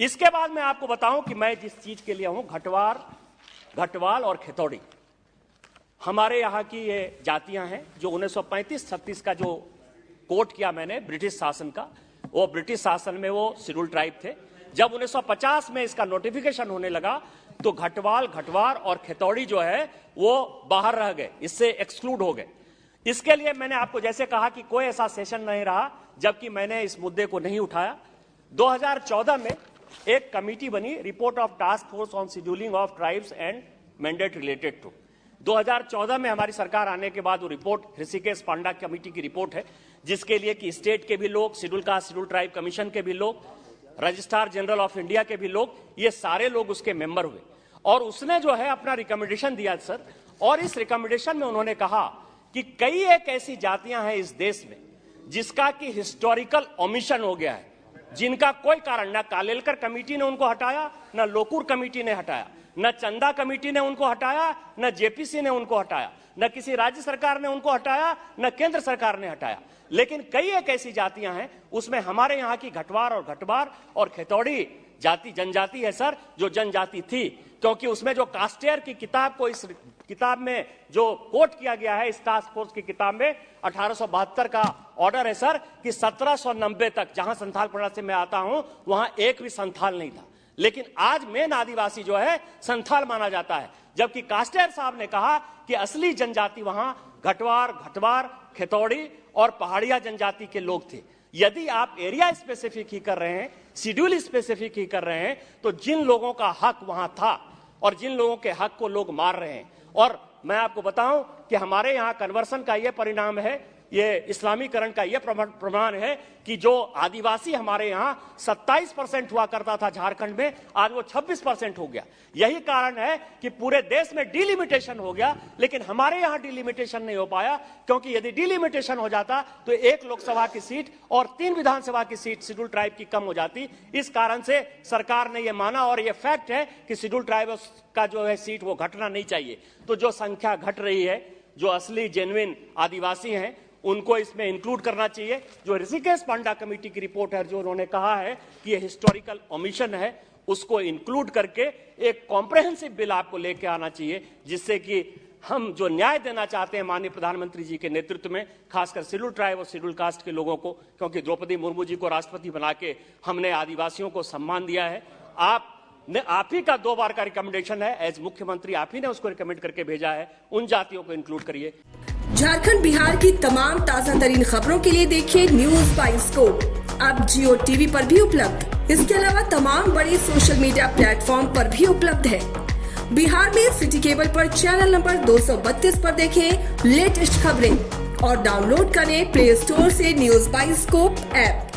इसके बाद मैं आपको बताऊं कि मैं जिस चीज के लिए हूं, घटवाल और खेतौड़ी हमारे यहाँ की ये जातियां हैं जो 1935-36 का जो कोट किया मैंने ब्रिटिश शासन का, वो ब्रिटिश शासन में वो शेड्यूल ट्राइब थे। जब 1950 में इसका नोटिफिकेशन होने लगा तो घटवार और खेतौड़ी जो है वो बाहर रह गए, इससे एक्सक्लूड हो गए। इसके लिए मैंने आपको जैसे कहा कि कोई ऐसा सेशन नहीं रहा जबकि मैंने इस मुद्दे को नहीं उठाया। 2014 में एक कमिटी बनी, report of task force on scheduling of tribes and mandate related to. 2014 में हमारी सरकार आने के बाद वो रिपोर्ट ऋषिकेश पांडा कमेटी की रिपोर्ट है, जिसके लिए कि स्टेट के भी लोग, schedule caste schedule tribe commission के भी लोग, रजिस्ट्रार जनरल ऑफ इंडिया के भी लोग, ये सारे लोग उसके मेंबर हुए। और उसने जो है अपना रिकमेंडेशन दिया सर, और इस रिकमेंडेशन में उन्होंने कहा कि कई एक ऐसी जातियां हैं इस देश में जिसका कि हिस्टोरिकल ओमिशन हो गया है, जिनका कोई कारण, ना कालेलकर कमेटी ने उनको हटाया, ना लोकूर कमेटी ने हटाया, न चंदा कमेटी ने उनको हटाया, न जेपीसी ने उनको हटाया, न किसी राज्य सरकार ने उनको हटाया, न केंद्र सरकार ने हटाया। लेकिन कई एक ऐसी जातियां हैं, उसमें हमारे यहाँ की घटवार और खेतौड़ी जाति जनजाति है सर, जो जनजाति थी, क्योंकि उसमें जो कास्टेयर की किताब को इस किताब में जो कोट किया गया है, इस टास्क फोर्स की किताब में 1872 का ऑर्डर है सर कि 1790 तक, जहां संथाल परगना से मैं आता हूं, वहां एक भी संथाल नहीं था। लेकिन आज मेन आदिवासी जो है संथाल माना जाता है, जबकि कास्टेयर साहब ने कहा कि असली जनजाति वहां घटवार, खेतौड़ी और पहाड़िया जनजाति के लोग थे। यदि आप एरिया स्पेसिफिक ही कर रहे हैं, शेड्यूल स्पेसिफिक ही कर रहे हैं, तो जिन लोगों का हक वहां था और जिन लोगों के हक को लोग मार रहे हैं, और मैं आपको बताऊं कि हमारे यहाँ कन्वर्सन का यह परिणाम है, ये इस्लामीकरण का यह प्रमाण है कि जो आदिवासी हमारे यहाँ 27% हुआ करता था झारखंड में, आज वो 26% हो गया। यही कारण है कि पूरे देश में डिलिमिटेशन हो गया, लेकिन हमारे यहाँ डिलिमिटेशन नहीं हो पाया, क्योंकि यदि डिलिमिटेशन हो जाता तो 1 लोकसभा की सीट और 3 विधानसभा की सीट शेड्यूल ट्राइब की कम हो जाती। इस कारण से सरकार ने यह माना, और यह फैक्ट है कि शेड्यूल ट्राइब का जो है सीट वो घटना नहीं चाहिए। तो जो संख्या घट रही है, जो असली जेन्युइन आदिवासी हैं, उनको इसमें इंक्लूड करना चाहिए। जो ऋषिकेश पांडा कमेटी की रिपोर्ट है, जो उन्होंने कहा है कि ये हिस्टोरिकल ओमिशन है, उसको इंक्लूड करके एक कॉम्प्रहेंसिव बिल आपको लेके आना चाहिए, जिससे कि हम जो न्याय देना चाहते हैं माननीय प्रधानमंत्री जी के नेतृत्व में, खासकर शेड्यूल ट्राइब और शेड्यूल कास्ट के लोगों को, क्योंकि द्रौपदी मुर्मू जी को राष्ट्रपति बना के हमने आदिवासियों को सम्मान दिया है। आप ही का 2 बार का रिकमेंडेशन है, एज मुख्यमंत्री आप ही ने उसको रिकमेंड करके भेजा है, उन जातियों को इंक्लूड करिए। झारखंड बिहार की तमाम ताजा तरीन खबरों के लिए देखिए न्यूज़ बाइस्कोप, अब जियो टीवी पर भी उपलब्ध। इसके अलावा तमाम बड़े सोशल मीडिया प्लेटफॉर्म पर भी उपलब्ध है। बिहार में सिटी केबल पर चैनल नंबर 232 पर देखें लेटेस्ट खबरें और डाउनलोड करें प्ले स्टोर से न्यूज़ बाइस्कोप ऐप।